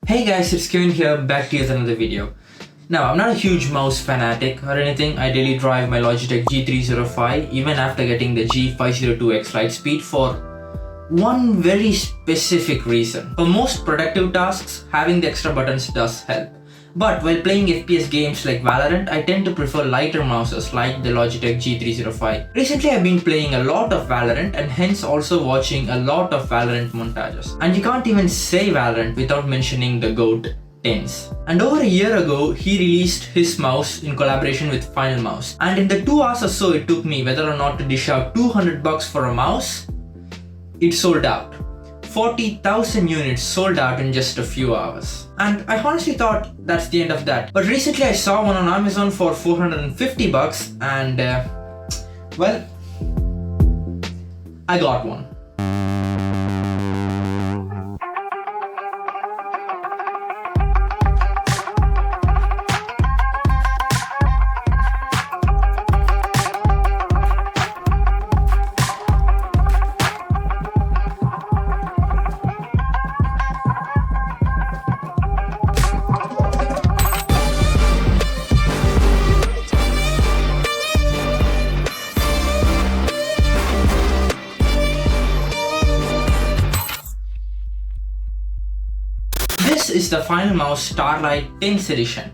Hey guys, it's Kiran here, back to yet another video. Now, I'm not a huge mouse fanatic or anything. I daily drive my Logitech G305 even after getting the G502X Lightspeed for one very specific reason. For most productive tasks, having the extra buttons does help. But while playing FPS games like Valorant, I tend to prefer lighter mouses like the Logitech G305. Recently I've been playing a lot of Valorant and hence also watching a lot of Valorant montages. And you can't even say Valorant without mentioning the GOAT, Tenz. And over a year ago, he released his mouse in collaboration with Finalmouse. And in the 2 hours or so it took me whether or not to dish out $200 for a mouse, it sold out. 40,000 units sold out in just a few hours. And I honestly thought that's the end of that. But recently I saw one on Amazon for $450 and well, I got one. This is the Finalmouse Starlight Tenz edition.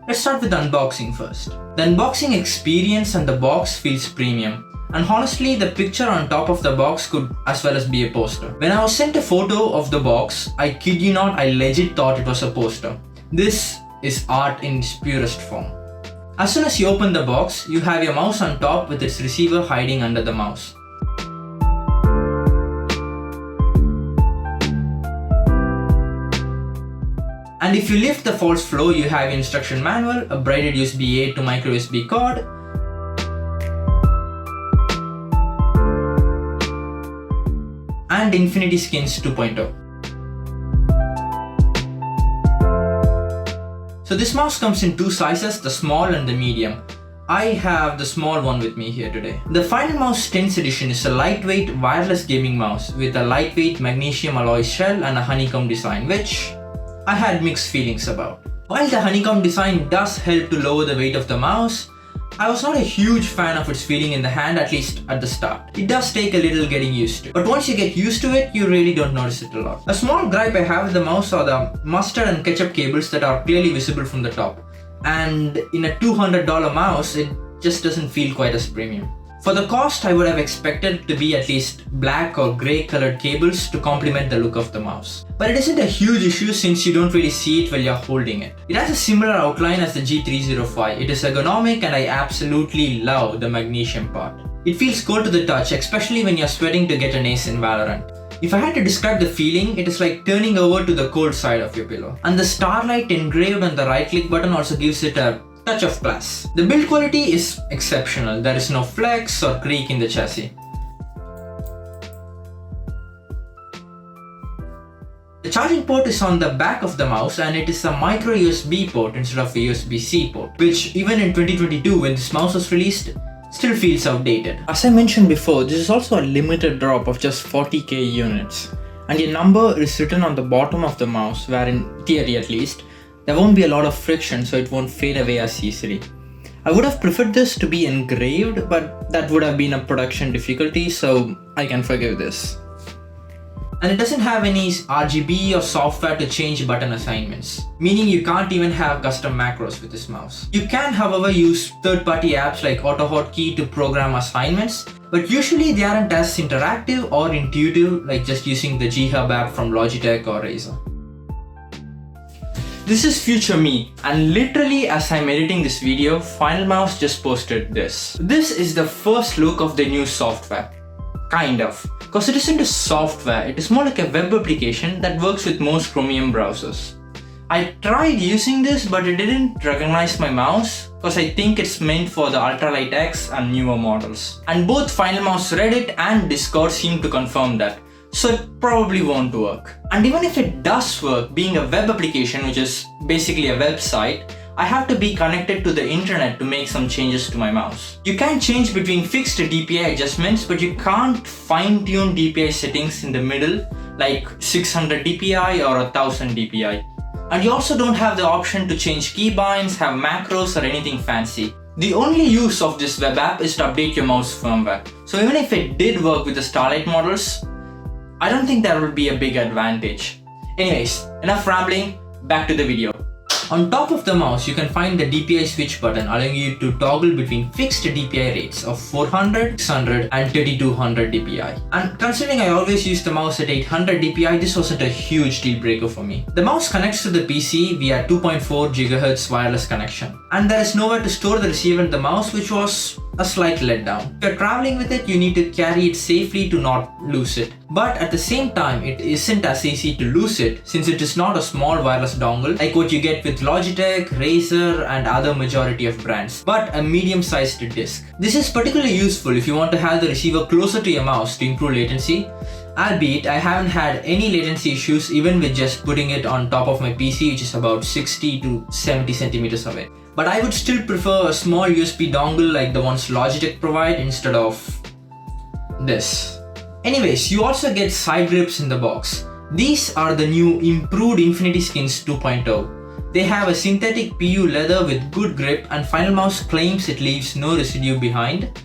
Let's start with the unboxing first. The unboxing experience and the box feels premium. And honestly, the picture on top of the box could as well as be a poster. When I was sent a photo of the box, I kid you not, I legit thought it was a poster. This is art in its purest form. As soon as you open the box, you have your mouse on top with its receiver hiding under the mouse. And if you lift the false flow, you have your instruction manual, a braided USB-A to micro USB cord, and Infinity Skins 2.0. So this mouse comes in 2 sizes, the small and the medium. I have the small one with me here today. The Finalmouse Tenz edition is a lightweight wireless gaming mouse with a lightweight magnesium alloy shell and a honeycomb design, which I had mixed feelings about. While the honeycomb design does help to lower the weight of the mouse, I was not a huge fan of its feeling in the hand, at least at the start. It does take a little getting used to, but once you get used to it, you really don't notice it a lot. A small gripe I have with the mouse are the mustard and ketchup cables that are clearly visible from the top. And in a $200 mouse, it just doesn't feel quite as premium. For the cost, I would have expected to be at least black or grey colored cables to complement the look of the mouse. But it isn't a huge issue since you don't really see it while you're holding it. It has a similar outline as the G305. It is ergonomic and I absolutely love the magnesium part. It feels cold to the touch, especially when you're sweating to get an ace in Valorant. If I had to describe the feeling, it is like turning over to the cold side of your pillow. And the Starlight engraved on the right click button also gives it a touch of class. The build quality is exceptional. There is no flex or creak in the chassis. The charging port is on the back of the mouse and it is a micro USB port instead of a USB-C port, which even in 2022 when this mouse was released, still feels outdated. As I mentioned before, this is also a limited drop of just 40k units. And your number is written on the bottom of the mouse, where in theory at least, there won't be a lot of friction so it won't fade away as easily. I would have preferred this to be engraved, but that would have been a production difficulty, so I can forgive this. And it doesn't have any RGB or software to change button assignments, meaning you can't even have custom macros with this mouse. You can however use third-party apps like AutoHotkey to program assignments, but usually they aren't as interactive or intuitive like just using the G-Hub app from Logitech or Razer. This is future me, and literally as I'm editing this video, Finalmouse just posted this. This is the first look of the new software. Kind of. Because it isn't a software, it is more like a web application that works with most Chromium browsers. I tried using this but it didn't recognize my mouse because I think it's meant for the Ultralight X and newer models. And both Finalmouse Reddit and Discord seem to confirm that. So it probably won't work. And even if it does work, being a web application, which is basically a website, I have to be connected to the internet to make some changes to my mouse. You can change between fixed DPI adjustments, but you can't fine-tune DPI settings in the middle like 600 DPI or 1000 DPI. And you also don't have the option to change keybinds, have macros or anything fancy. The only use of this web app is to update your mouse firmware. So even if it did work with the Starlight models, I don't think that would be a big advantage. Anyways, enough rambling, back to the video. On top of the mouse, you can find the DPI switch button allowing you to toggle between fixed DPI rates of 400, 600 and 3200 DPI. And considering I always use the mouse at 800 DPI, this wasn't a huge deal breaker for me. The mouse connects to the PC via 2.4 GHz wireless connection. And there is nowhere to store the receiver in the mouse, which was a slight letdown. If you're traveling with it, you need to carry it safely to not lose it. But at the same time, it isn't as easy to lose it since it is not a small wireless dongle like what you get with Logitech, Razer and other majority of brands, but a medium-sized disc. This is particularly useful if you want to have the receiver closer to your mouse to improve latency. Albeit, I haven't had any latency issues even with just putting it on top of my PC, which is about 60 to 70 centimeters away. But I would still prefer a small USB dongle like the ones Logitech provide instead of this. Anyways, you also get side grips in the box. These are the new improved Infinity Skins 2.0. They have a synthetic PU leather with good grip and Finalmouse claims it leaves no residue behind.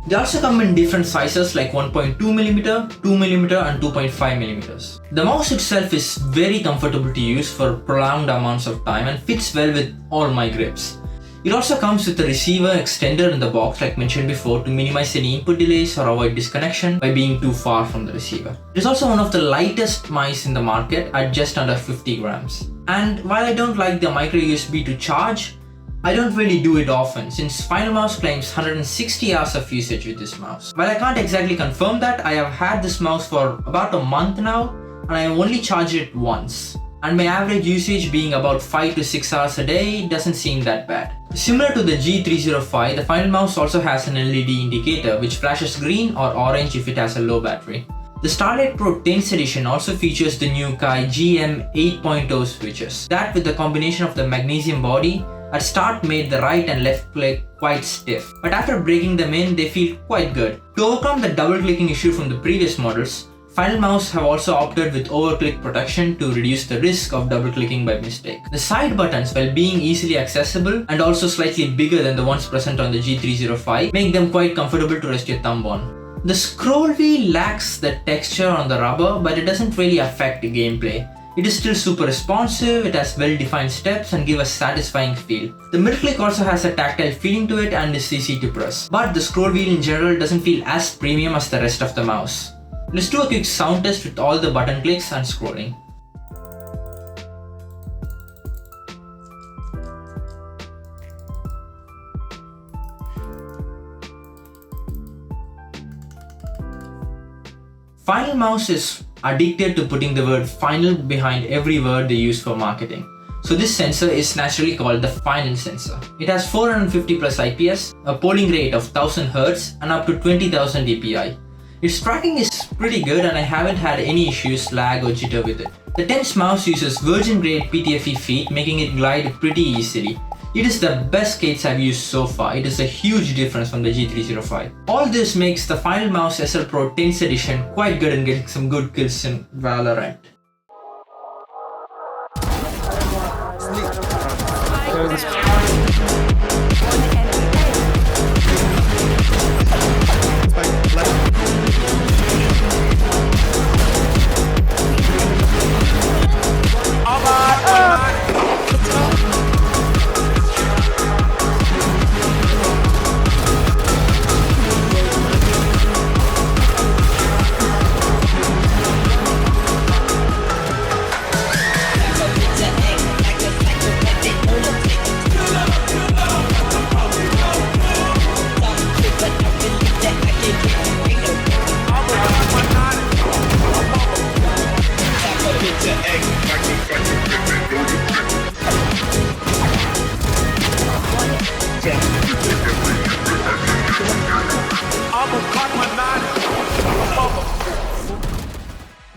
They also come in different sizes like 1.2mm, 2mm and 2.5mm. The mouse itself is very comfortable to use for prolonged amounts of time and fits well with all my grips. It also comes with a receiver extender in the box like mentioned before to minimize any input delays or avoid disconnection by being too far from the receiver. It is also one of the lightest mice in the market at just under 50 grams. And while I don't like the micro USB to charge, I don't really do it often since Finalmouse claims 160 hours of usage with this mouse. While I can't exactly confirm that, I have had this mouse for about a month now and I have only charged it once. And my average usage being about 5 to 6 hours a day doesn't seem that bad. Similar to the G305, the Finalmouse also has an LED indicator which flashes green or orange if it has a low battery. The Starlight Pro Tenz edition also features the new Kai GM 8.0 switches. That with the combination of the magnesium body at start made the right and left click quite stiff, but after breaking them in, they feel quite good. To overcome the double clicking issue from the previous models, Finalmouse have also opted with overclick protection to reduce the risk of double clicking by mistake. The side buttons, while being easily accessible and also slightly bigger than the ones present on the G305, make them quite comfortable to rest your thumb on. The scroll wheel lacks the texture on the rubber, but it doesn't really affect the gameplay. It is still super responsive, it has well-defined steps and give a satisfying feel. The middle click also has a tactile feeling to it and is easy to press. But the scroll wheel in general doesn't feel as premium as the rest of the mouse. Let's do a quick sound test with all the button clicks and scrolling. Finalmouse is addicted to putting the word final behind every word they use for marketing. So this sensor is naturally called the final sensor. It has 450 plus IPS, a polling rate of 1000 Hz and up to 20,000 dpi. Its tracking is pretty good and I haven't had any issues, lag or jitter with it. The Tenz mouse uses virgin grade PTFE feet, making it glide pretty easily. It is the best case I've used so far. It is a huge difference from the G305. All this makes the Finalmouse SL Pro Tenz edition quite good in getting some good kills in Valorant.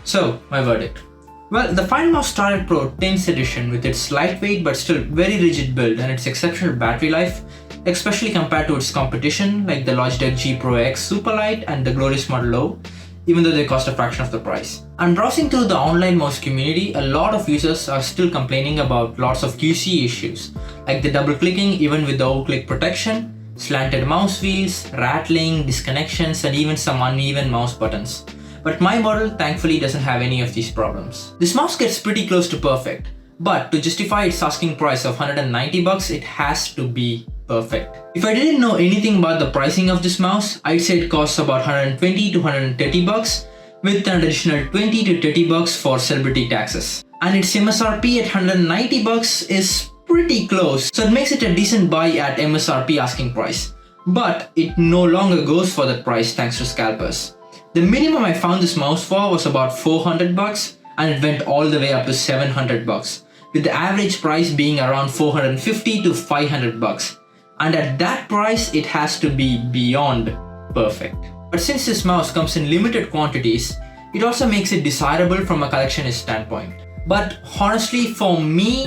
So, my verdict. Well, the Finalmouse Starlight Pro Tenz edition with its lightweight but still very rigid build and its exceptional battery life, especially compared to its competition like the Logitech G Pro X Superlight and the Glorious Model O, even though they cost a fraction of the price. And browsing through the online mouse community, a lot of users are still complaining about lots of QC issues, like the double clicking even with the over-click protection, slanted mouse wheels, rattling, disconnections, and even some uneven mouse buttons. But my model thankfully doesn't have any of these problems. This mouse gets pretty close to perfect, but to justify its asking price of $190, it has to be perfect. If I didn't know anything about the pricing of this mouse, I'd say it costs about $120 to $130 with an additional $20 to $30 for celebrity taxes. And its MSRP at $190 is pretty close, so it makes it a decent buy at MSRP asking price. But it no longer goes for that price thanks to scalpers. The minimum I found this mouse for was about $400 and it went all the way up to $700, with the average price being around $450 to $500. And at that price, it has to be beyond perfect. But since this mouse comes in limited quantities, it also makes it desirable from a collectionist standpoint. But honestly, for me,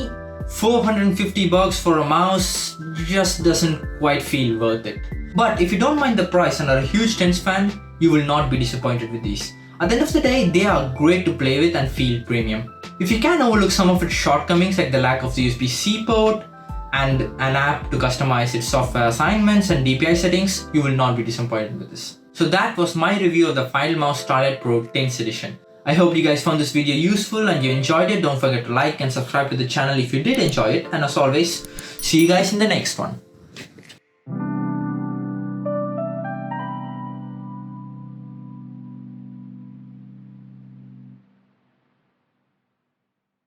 $450 for a mouse just doesn't quite feel worth it. But if you don't mind the price and are a huge Tenz fan, you will not be disappointed with these. At the end of the day, they are great to play with and feel premium. If you can overlook some of its shortcomings like the lack of the USB-C port and an app to customize its software assignments and DPI settings, you will not be disappointed with this. So that was my review of the Finalmouse Starlight Pro 10th edition. I hope you guys found this video useful and you enjoyed it. Don't forget to like and subscribe to the channel if you did enjoy it. And as always, see you guys in the next one.